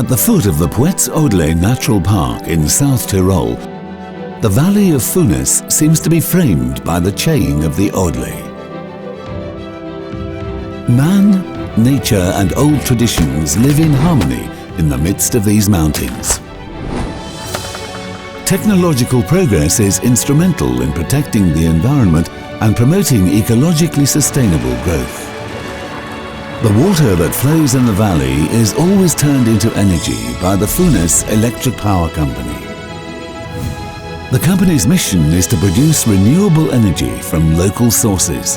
At the foot of the Puez-Odle Natural Park in South Tyrol, the Valley of Funes seems to be framed by the chain of the Odle. Man, nature and old traditions live in harmony in the midst of these mountains. Technological progress is instrumental in protecting the environment and promoting ecologically sustainable growth. The water that flows in the valley is always turned into energy by the Funes Electric Power Company. The company's mission is to produce renewable energy from local sources.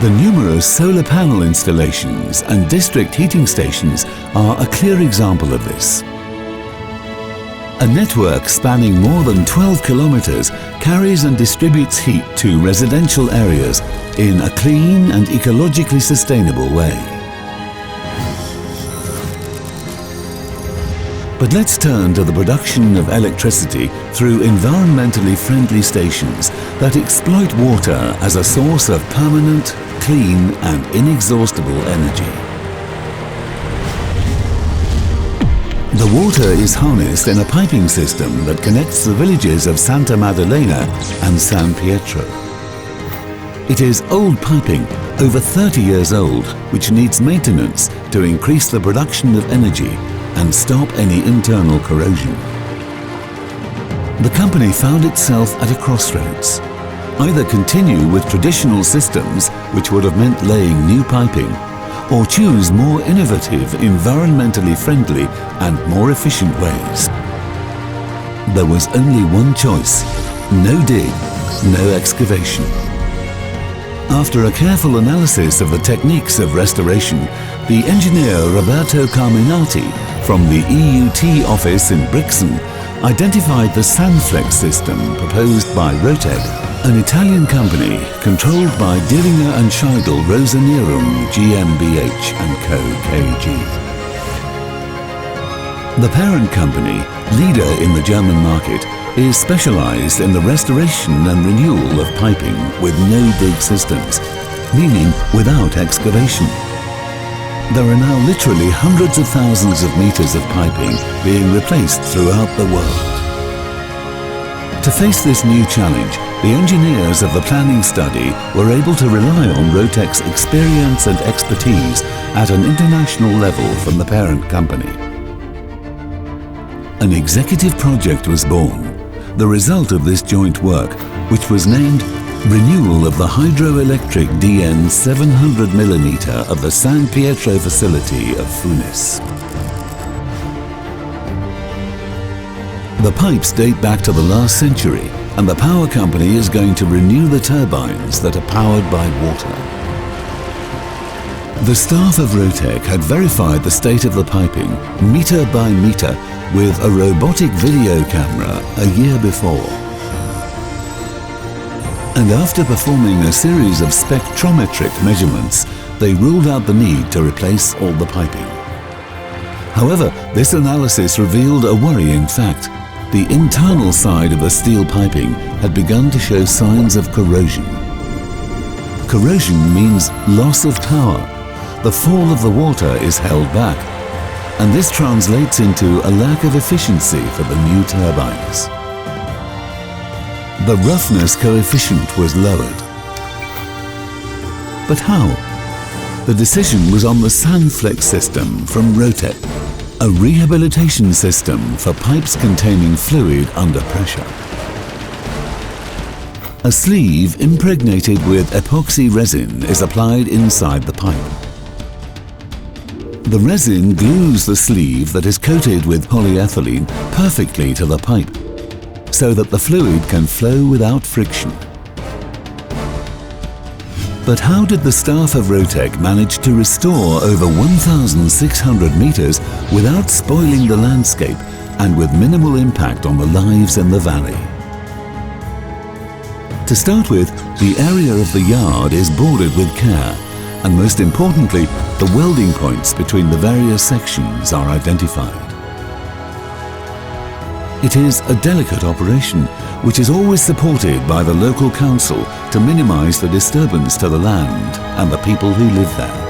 The numerous solar panel installations and district heating stations are a clear example of this. A network spanning more than 12 kilometers carries and distributes heat to residential areas in a clean and ecologically sustainable way. But let's turn to the production of electricity through environmentally friendly stations that exploit water as a source of permanent, clean and inexhaustible energy. The water is harnessed in a piping system that connects the villages of Santa Maddalena and San Pietro. It is old piping, over 30 years old, which needs maintenance to increase the production of energy and stop any internal corrosion. The company found itself at a crossroads. Either continue with traditional systems, which would have meant laying new piping, or choose more innovative, environmentally friendly and more efficient ways. There was only one choice: no dig, no excavation. After a careful analysis of the techniques of restoration, the engineer Roberto Carminati from the EUT office in Brixen identified the Sanflex-System proposed by Rotech, an Italian company controlled by Dillinger and Scheidel Rosenierum GmbH & Co. KG. The parent company, leader in the German market, is specialized in the restoration and renewal of piping with no-dig systems, meaning without excavation. There are now literally hundreds of thousands of meters of piping being replaced throughout the world. To face this new challenge, the engineers of the planning study were able to rely on Rotech's experience and expertise at an international level from the parent company. An executive project was born, the result of this joint work, which was named Renewal of the Hydroelectric DN 700mm of the San Pietro facility of Funes. The pipes date back to the last century, and the power company is going to renew the turbines that are powered by water. The staff of Rotech had verified the state of the piping meter by meter with a robotic video camera a year before. And after performing a series of spectrometric measurements, they ruled out the need to replace all the piping. However, this analysis revealed a worrying fact. The internal side of the steel piping had begun to show signs of corrosion. Corrosion means loss of power. The fall of the water is held back, and this translates into a lack of efficiency for the new turbines. The roughness coefficient was lowered. But how? The decision was on the Sanflex-System from Rotech, a rehabilitation system for pipes containing fluid under pressure. A sleeve impregnated with epoxy resin is applied inside the pipe. The resin glues the sleeve that is coated with polyethylene perfectly to the pipe, so that the fluid can flow without friction. But how did the staff of Rotech manage to restore over 1,600 meters without spoiling the landscape and with minimal impact on the lives in the valley? To start with, the area of the yard is bordered with care, and most importantly, the welding points between the various sections are identified. It is a delicate operation, which is always supported by the local council to minimize the disturbance to the land and the people who live there.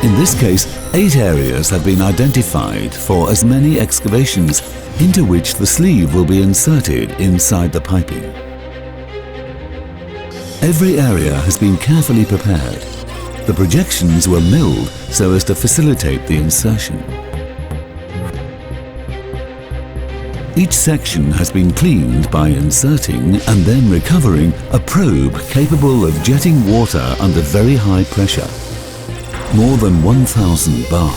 In this case, 8 areas have been identified for as many excavations into which the sleeve will be inserted inside the piping. Every area has been carefully prepared. The projections were milled so as to facilitate the insertion. Each section has been cleaned by inserting and then recovering a probe capable of jetting water under very high pressure, more than 1,000 bar.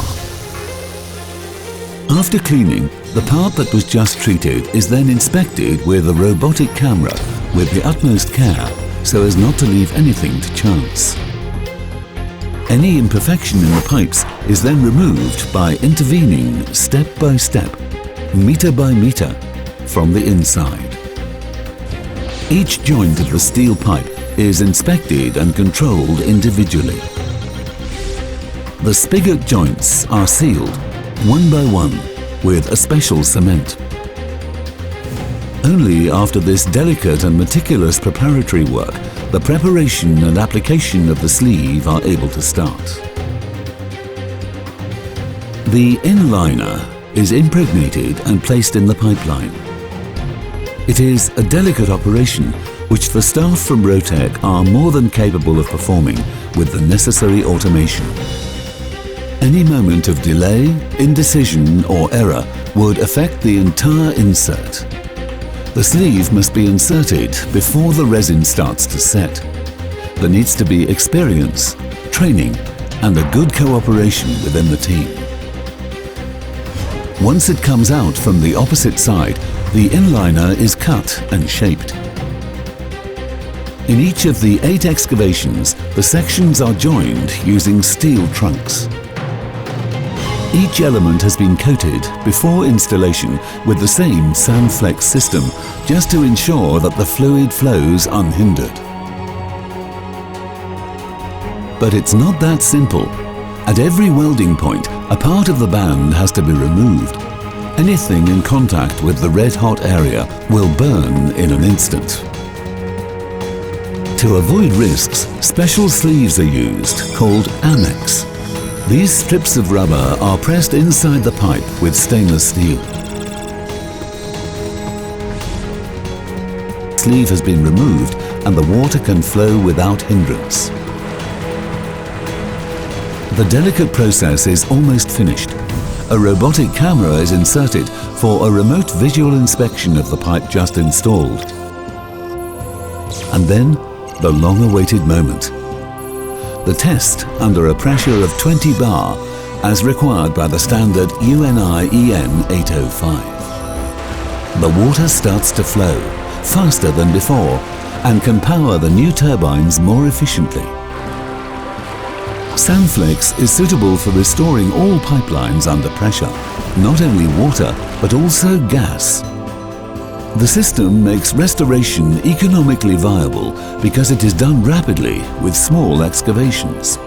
After cleaning, the part that was just treated is then inspected with a robotic camera with the utmost care so as not to leave anything to chance. Any imperfection in the pipes is then removed by intervening step by step, meter by meter, from the inside. Each joint of the steel pipe is inspected and controlled individually. The spigot joints are sealed, one by one, with a special cement. Only after this delicate and meticulous preparatory work, the preparation and application of the sleeve are able to start. The inliner is impregnated and placed in the pipeline. It is a delicate operation which the staff from Rotech are more than capable of performing with the necessary automation. Any moment of delay, indecision or error would affect the entire insert. The sleeve must be inserted before the resin starts to set. There needs to be experience, training and a good cooperation within the team. Once it comes out from the opposite side, the inliner is cut and shaped. In each of the 8 excavations, the sections are joined using steel trunks. Each element has been coated before installation with the same Sanflex-System, just to ensure that the fluid flows unhindered. But it's not that simple. At every welding point, a part of the band has to be removed. Anything in contact with the red-hot area will burn in an instant. To avoid risks, special sleeves are used, called Amex. These strips of rubber are pressed inside the pipe with stainless steel. The sleeve has been removed and the water can flow without hindrance. The delicate process is almost finished. A robotic camera is inserted for a remote visual inspection of the pipe just installed. And then, the long-awaited moment. The test under a pressure of 20 bar as required by the standard UNI EN 805. The water starts to flow faster than before and can power the new turbines more efficiently. Sanflex is suitable for restoring all pipelines under pressure, not only water but also gas. The system makes restoration economically viable because it is done rapidly with small excavations.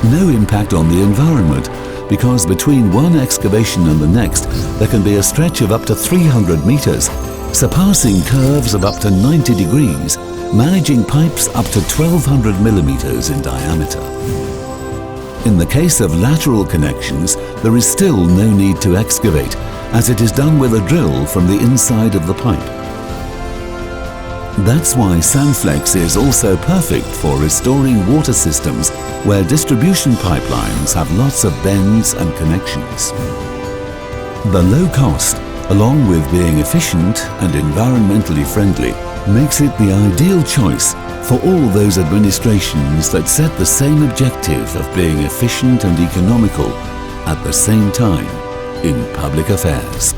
No impact on the environment because between one excavation and the next there can be a stretch of up to 300 meters, surpassing curves of up to 90 degrees, managing pipes up to 1200 millimeters in diameter. In the case of lateral connections, there is still no need to excavate, as it is done with a drill from the inside of the pipe. That's why Sanflex is also perfect for restoring water systems where distribution pipelines have lots of bends and connections. The low cost, along with being efficient and environmentally friendly, makes it the ideal choice for all those administrations that set the same objective of being efficient and economical at the same time in public affairs.